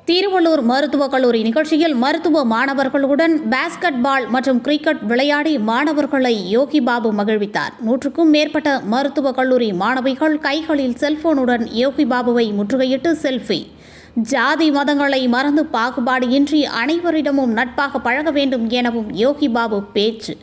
திருவள்ளூர் மருத்துவக் கல்லூரி நிகழ்ச்சியில் மருத்துவ மாணவர்களுடன் பாஸ்கெட் பால் மற்றும் கிரிக்கெட் விளையாடி மாணவர்களை யோகி பாபு மகிழ்வித்தார். 100க்கும் மேற்பட்ட மருத்துவக் கல்லூரி மாணவிகள் கைகளில் செல்போனுடன் யோகி பாபுவை முற்றுகையிட்டு செல்ஃபி. ஜாதி மதங்களை மறந்து பாகுபாடு இன்றி அனைவரிடமும் நட்பாக பழக வேண்டும் எனவும் யோகி பாபு பேச்சு.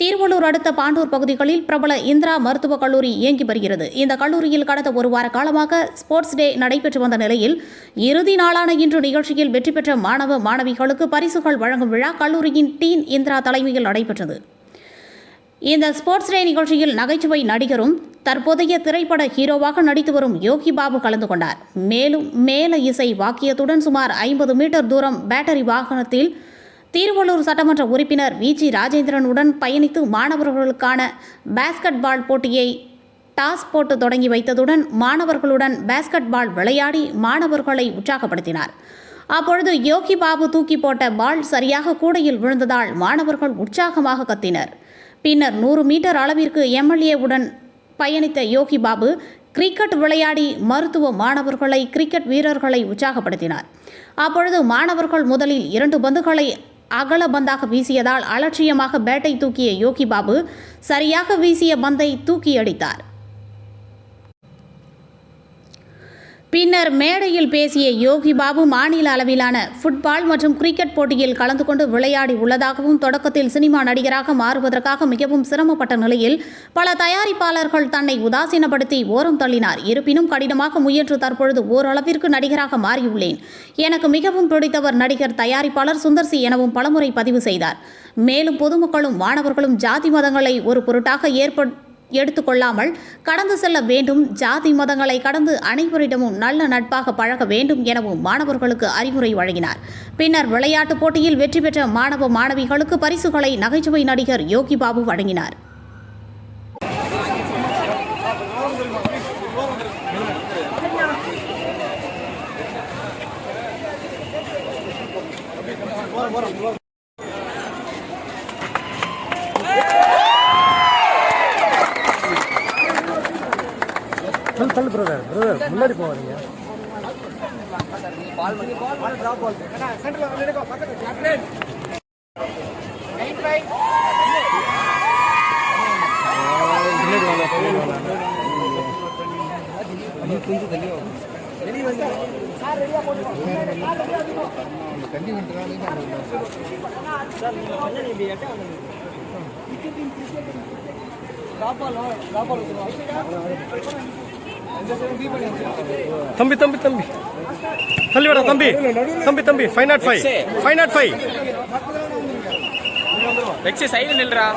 திருவள்ளூர் அடுத்த பாண்டூர் பகுதிகளில் பிரபல இந்திரா மருத்துவக் கல்லூரி இயங்கி வருகிறது. இந்த கல்லூரியில் கடந்த ஒரு வார காலமாக ஸ்போர்ட்ஸ் டே நடைபெற்று வந்த நிலையில் இறுதி நாளான இன்று நிகழ்ச்சியில் வெற்றி பெற்ற மாணவ மாணவிகளுக்கு பரிசுகள் வழங்கும் விழா கல்லூரியின் டீன் இந்திரா தலைமையில் நடைபெற்றது. இந்த ஸ்போர்ட்ஸ் டே நிகழ்ச்சியில் நகைச்சுவை நடிகரும் தற்போதைய திரைப்பட ஹீரோவாக நடித்து வரும் யோகி பாபு கலந்து கொண்டார். மேலும் மேல இசை வாக்கியத்துடன் சுமார் 50 மீட்டர் தூரம் பேட்டரி வாகனத்தில் திருவள்ளூர் சட்டமன்ற உறுப்பினர் வி.ஜி. ராஜேந்திரனுடன் பயணித்து மாணவர்களுக்கான பாஸ்கெட் பால் போட்டியை டாஸ் போட்டு தொடங்கி வைத்ததுடன் மாணவர்களுடன் பாஸ்கெட் பால் விளையாடி மாணவர்களை உற்சாகப்படுத்தினார். அப்பொழுது யோகி பாபு தூக்கி போட்ட பால் சரியாக கூடையில் விழுந்ததால் மாணவர்கள் உற்சாகமாக கத்தினர். பின்னர் 100 மீட்டர் அளவிற்கு எம்எல்ஏவுடன் பயணித்த யோகி பாபு கிரிக்கெட் விளையாடி மருத்துவ மாணவர்களை கிரிக்கெட் வீரர்களை உற்சாகப்படுத்தினார். அப்பொழுது மாணவர்கள் முதலில் 2 பந்துகளை அகல பந்தாக வீசியதால் அலட்சியமாக பேட்டை தூக்கிய யோகி பாபு சரியாக வீசிய பந்தை தூக்கி அடித்தார். பின்னர் மேடையில் பேசிய யோகி பாபு மாநில அளவிலான ஃபுட்பால் மற்றும் கிரிக்கெட் போட்டியில் கலந்து கொண்டு விளையாடி உள்ளதாகவும் தொடக்கத்தில் சினிமா நடிகராக மாறுவதற்காக மிகவும் சிரமப்பட்ட நிலையில் பல தயாரிப்பாளர்கள் தன்னை உதாசீனப்படுத்தி ஓரம் தள்ளினார். இருப்பினும் கடினமாக முயன்று தற்பொழுது ஓரளவிற்கு நடிகராக மாறியுள்ளேன். எனக்கு மிகவும் பிடித்தவர் நடிகர் தயாரிப்பாளர் சுந்தர்சி எனவும் பலமுறை பதிவு செய்தார். மேலும் பொதுமக்களும் மாணவர்களும் ஜாதி மதங்களை ஒரு பொருட்டாக எடுத்துக்கொள்ளாமல் கடந்து செல்ல வேண்டும், ஜாதி மதங்களை கடந்து அனைவரிடமும் நல்ல நட்பாக பழக வேண்டும் எனவும் மாணவர்களுக்கு அறிவுரை வழங்கினார். பின்னர் விளையாட்டுப் போட்டியில் வெற்றி பெற்ற மாணவ மாணவிகளுக்கு பரிசுகளை நகைச்சுவை நடிகர் யோகி பாபு வழங்கினார். தள்ளு பிரதர் முன்னாடி போவாதீங்க. தம்பி தம்பி தம்பி தள்ளி விட தம்பி தம்பி தம்பி 505 வெக்ஸி சைடு நில்றா.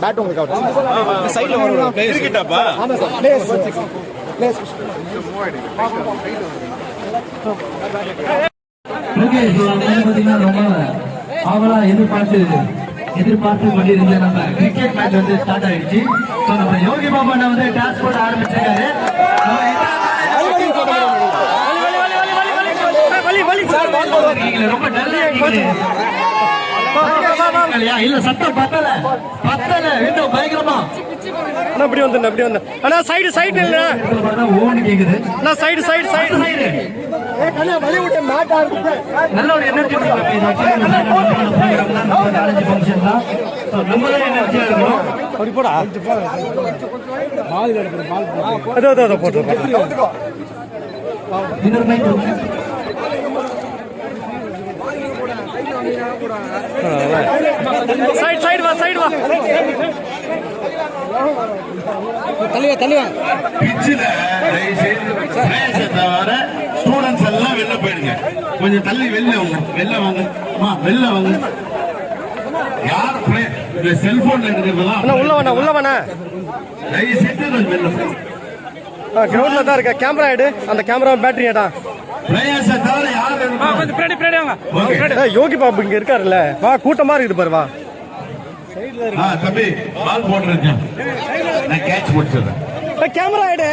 பேட் உங்களுக்கு அவுட் சைடுல வரும் பிளேயர் கிட்டப்பா ஆமா சார் பிளேயர் ஓகே சோ பாத்தீங்கன்னா ரொம்ப ஆவலா எதிர்பார்த்து கொண்டிருந்த நம்ம கிரிக்கெட் மேட்ச் வந்து ஸ்டார்ட் ஆயிடுச்சு. சோ நம்ம யோகி பாபா வந்து டாஸ் போட ஆரம்பிச்சிருக்காரு. ரொம்ப டல்லா இருக்கீங்க. இல்ல சத்தம் பத்தல இன்னும் பயங்கரமா அப்படி வந்து அண்ணா சைடு இல்ல ஓன் கேக்குது. நான் சைடு ஏ கண்ணா வலி விட்டு மேட் ஆடுது. நல்ல ஒரு எனர்ஜி நாலஞ்சு ஃபங்க்ஷன் தான். சோ நம்மளே எனர்ஜியா இருக்கணும். அப்படி போடா பால் எடுத்து பால் அதோ போடு இன்னொரு மைக் சைடு வா தள்ளி வா பிட்ச்ல தவிர ஸ்டூடெண்ட்ஸ் எல்லாம் வெளில போயிடுங்க. கொஞ்சம் தள்ளி வெளில வாங்க. யார் செல்போன்ல இருக்கிறதெல்லாம் உள்ள வேணா தயவு செய்து கொஞ்சம் வெளில போய் கிரவுண்ட்ல தான் இருக்க. கேமரா எடு. அந்த கேமரா பேட்டரி ஏடா. பிளேயர்ஸ் தவிர யார் யோகி பாபு இங்க இருக்காருல்ல. வா கூட்டமா இருக்குது பாரு. வா தம்பி பால் போட்டுருக்கேன். நான் கேட்ச் முடிச்சிடுறேன். கேமரா எடு.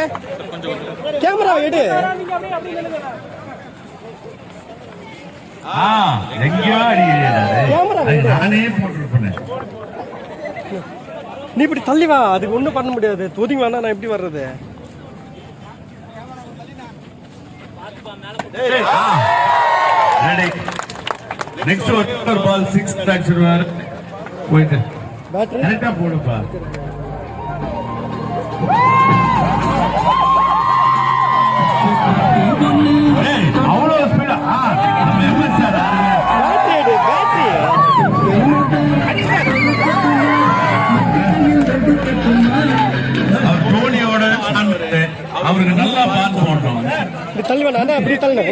எங்கேயோ நானே போட்டுருப்பேன். நீ இப்படி தள்ளி வா. அதுக்கு ஒண்ணும் பண்ண முடியாது. தொதிங்க வேணா நான் எப்படி வர்றது? நெக்ஸ்ட் ஒரு பால் 6 அடிச்சிடுவார். போயிட்டு கரெக்டா போடுப்பா. அவ்வளவு ஸ்பீடா தோனியோட அவருக்கு நல்லா பால் போட்டோம். தள்ளி வேணா அப்படி தள்ளி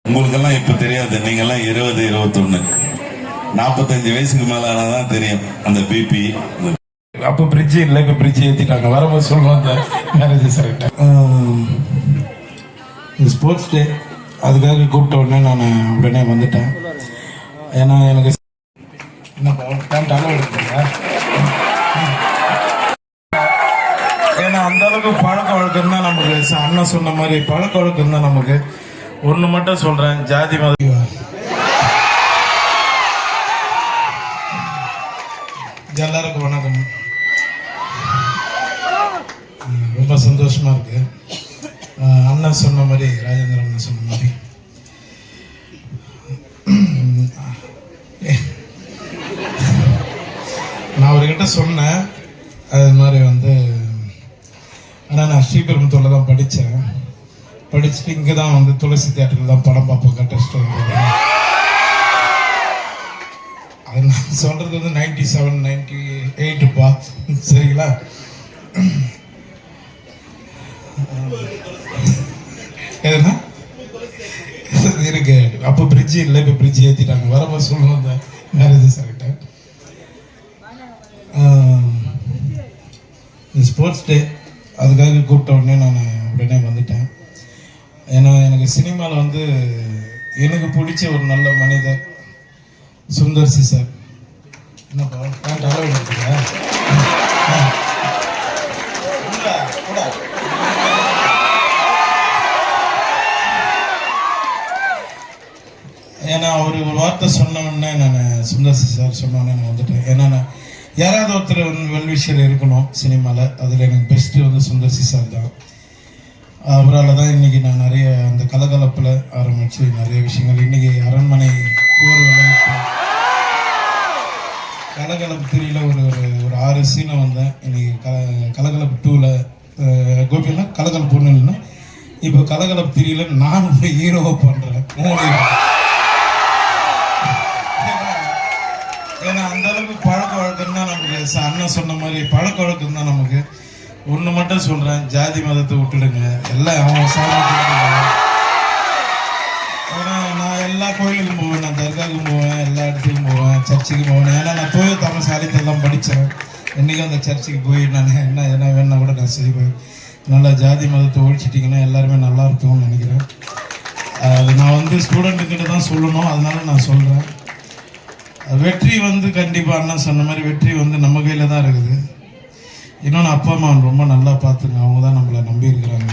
உங்களுக்கெல்லாம் இப்ப தெரியாது. நீங்க எல்லாம் 20, 21, 45 வயசுக்கு மேல ஆனாதான் தெரியும் அந்த பிபி. அப்ப பிரிட்ஜ் இல்லை, இப்ப பிரிட்ஜ் ஏத்திட்டாங்க. வரும்போது சொல்லுவோம் அந்த மேரேஜ் கரெக்டா. ஸ்போர்ட்ஸ் டே அதுக்காக கூப்பிட்ட உடனே நான் உடனே வந்துட்டேன். ஏன்னா எனக்கு ஏன்னா அந்த அளவுக்கு பழக்க வழக்கம் தான் நமக்கு. அண்ணன் சொன்ன மாதிரி பழக்க வழக்கம் தான் நமக்கு. ஒண்ணு மட்டும் சொல்றேன், ஜாதி மதம் எல்லாருக்கும் வணக்கம். ரொம்ப சந்தோஷமா இருக்கு. அண்ணன் சொன்ன மாதிரி, ராஜேந்திர அண்ணன் சொன்ன மாதிரி நான் அவர்கிட்ட சொன்னேன். அது மாதிரி ஸ்ரீபெரும்புத்தூர்ல தான் படித்தேன். படிச்சுட்டு இங்கே தான் வந்து துளசி தியேட்டரில் தான் படம் பார்ப்போம் கட்டஸ்ட்டு வந்து. அது நான் சொல்கிறது வந்து 97, 98பா, சரிங்களா? எதுனா இருக்கு. அப்போ பிரிட்ஜ் இல்லை, இப்போ பிரிட்ஜ் ஏற்றிட்டாங்க. வரப்போ சொல்லணும் இந்த மேரேஜ் சார்கிட்ட. ஸ்போர்ட்ஸ் டே அதுக்காக கூப்பிட்ட உடனே நான் உடனே வந்துட்டேன். ஏன்னா எனக்கு சினிமாவில் வந்து எனக்கு பிடிச்ச ஒரு நல்ல மனிதர் சுந்தர் சி சார். என்னப்பா பேண்ட் அளவு எடுத்துங்க. ஏன்னா அவர் ஒரு வார்த்தை சொன்ன உடனே நான் சுந்தர் சி சார் சொன்ன உடனே நான் வந்துட்டேன். ஏன்னா நான் யாராவது ஒருத்தர் வந்து வெல்விஷர் இருக்கணும் சினிமாவில். அதில் எனக்கு பெஸ்ட்டு வந்து சுந்தர் சி சார் தான். அவரால் தான் இன்றைக்கி நான் நிறைய அந்த கலகலப்பில் ஆரம்பித்து நிறைய விஷயங்கள் இன்றைக்கி அரண்மனை 4 விளையாட்டு கலகலப்பு 3ல் ஒரு 6 சீனை வந்தேன். இன்றைக்கி கலகலப்பு 2ல் கோபியெல்லாம் கலகலப்பு 1 இல்லைன்னா இப்போ கலகலப்பு 3ல் நான் ஒரு ஹீரோவை பண்ணுறேன். ஏன்னா அந்த அளவுக்கு பழக்க வழக்கம் தான் நமக்கு. அண்ணன் சொன்ன மாதிரி பழக்க வழக்கம் தான் நமக்கு. ஒன்று மட்டும் சொல்கிறேன், ஜாதி மதத்தை விட்டுடுங்க. எல்லாம் அவன் சாமி. ஏன்னா நான் எல்லா கோயிலுக்கும் போவேன், நான் தர்காவுக்கும் போவேன், எல்லா இடத்துக்கும் போவேன், சர்ச்சுக்கு போவேன். ஏன்னா நான் தூய தமிழ் சாலித்தெல்லாம் படித்தேன். என்றைக்கும் அந்த சர்ச்சுக்கு போய் நான் என்ன வேணா கூட நான் செய்வேன். நல்லா ஜாதி மதத்தை ஒழிச்சிட்டிங்கன்னா எல்லாருமே நல்லா இருக்கும்னு நினைக்கிறேன். அது நான் வந்து ஸ்டூடெண்ட்டுக்கிட்ட தான் சொல்லணும், அதனால நான் சொல்கிறேன். வெற்றி வந்து கண்டிப்பாக அண்ணன் சொன்ன மாதிரி வெற்றி வந்து நம்ம கையில் தான் இருக்குது. இன்னொன்று அப்பா அம்மா ரொம்ப நல்லா பார்த்துங்க. அவங்க தான் நம்மளை நம்பி இருக்கிறாங்க.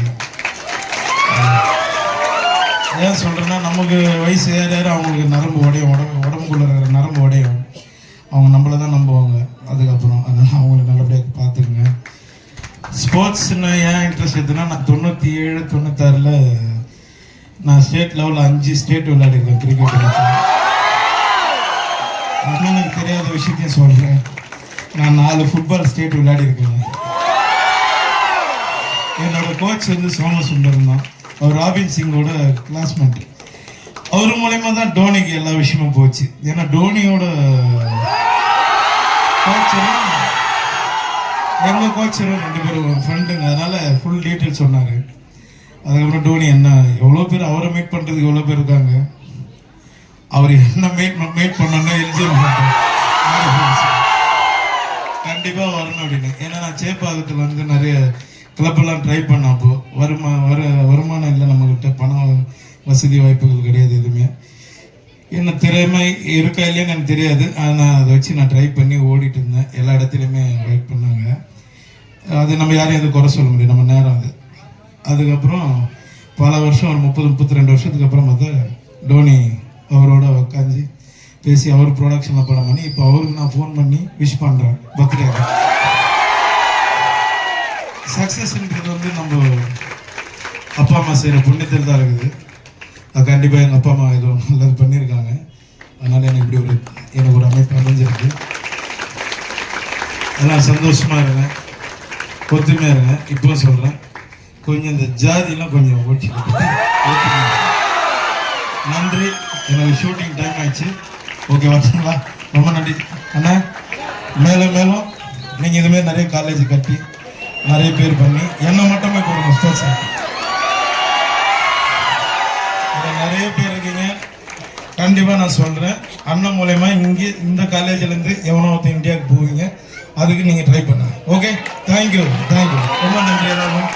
ஏன் சொல்கிறேன்னா நமக்கு வயசு ஏற அவங்களுக்கு நரம்பு உடையும், உடம்புக்குள்ள இருக்கிற நரம்பு உடையும். அவங்க நம்மளை தான் நம்புவாங்க அதுக்கப்புறம். அதனால் அவங்களை நல்லபடியாக பார்த்துக்குங்க. ஸ்போர்ட்ஸ்ன்னு ஏன் இன்ட்ரெஸ்ட் எடுத்துன்னா, நான் 97, 96ல் நான் ஸ்டேட் லெவலில் 5 ஸ்டேட் விளையாடிருக்கேன் கிரிக்கெட். அண்ணனுக்கு தெரியாத விஷயத்தையும் சொல்கிறேன், நான் 4 ஃபுட்பால் ஸ்டேட் விளையாடி இருக்கேன். என்னோட கோச் வந்து சோமசுந்தரம் தான். அவர் ராபின் சிங்கோட கிளாஸ்மேட். அவர் மூலயமா தான் டோனிக்கு எல்லா விஷயமும் போச்சு. ஏன்னா டோனியோட கோச்சரும் எங்கள் கோச்சரும் 2 பேரும் ஃப்ரெண்டுங்க. அதனால ஃபுல் டீட்டெயில் சொன்னார். அதுக்கப்புறம் டோனி என்ன எவ்வளோ பேர் அவரை மீட் பண்ணுறதுக்கு எவ்வளோ பேர் இருக்காங்க, அவர் என்ன மீட் பண்ணோன்னா எலிஜிபிள் கண்டிப்பாக வரணும் அப்படின்னு. ஏன்னா நான் சேப்பாக்கத்தில் வந்து நிறைய கிளப்பெல்லாம் ட்ரை பண்ணப்போ வருமானம் இல்லை நம்மக்கிட்ட, பணம் வசதி வாய்ப்புகள் கிடையாது எதுவுமே. என்ன திறமை இருக்கா இல்லையான்னு எனக்கு தெரியாது. ஆனால் அதை வச்சு நான் ட்ரை பண்ணி ஓடிட்டு இருந்தேன். எல்லா இடத்துலையுமே வெயிட் பண்ணாங்க. அது நம்ம யாரையும் எதுவும் குறை சொல்ல முடியும், நம்ம நேரம் அது. அதுக்கப்புறம் பல வருஷம் ஒரு 30-32 வருஷத்துக்கு அப்புறம் பார்த்தா டோனி அவரோட உட்காந்து பேசி அவர் ப்ரொடக்ஷனில் படம் பண்ணி இப்போ அவருக்கு நான் ஃபோன் பண்ணி விஷ் பண்ணுறேன் பர்த்டே. சக்ஸஸ்ன்றது வந்து நம்ம அப்பா அம்மா செய்கிற புண்ணியத்தில் தான் இருக்குது. அது கண்டிப்பாக எங்கள் அப்பா அம்மா ஏதோ நல்லது பண்ணியிருக்காங்க. அதனால் எனக்கு இப்படி எனக்கு ஒரு அமைப்பு அமைஞ்சிருக்கு. எல்லாம் சந்தோஷமாக இருங்க, ஒத்துமையாக இருங்க. இப்போ சொல்கிறேன், கொஞ்சம் இந்த ஜாதிலாம் கொஞ்சம் ஓட்டி நன்றி. எனக்கு ஷூட்டிங் டைம் ஆயிடுச்சு. ஓகே வரட்டுங்களா? ரொம்ப நன்றி அண்ணா. மேலும் மேலும் நீங்கள் இதுமாரி நிறைய காலேஜ் கட்டி நிறைய பேர் பண்ணி என்னை மட்டுமே கொடுங்க ஸ்போர்ட்ஸ். நிறைய பேர் இருக்கீங்க. கண்டிப்பாக நான் சொல்கிறேன், அண்ணன் மூலயமா இங்கே இந்த காலேஜ்லேருந்து எவனோ ஒருத்தர் இந்தியாவுக்கு போவீங்க. அதுக்கு நீங்கள் ட்ரை பண்ணுங்க. Okay, thank you. ரொம்ப நன்றி எல்லாரும்.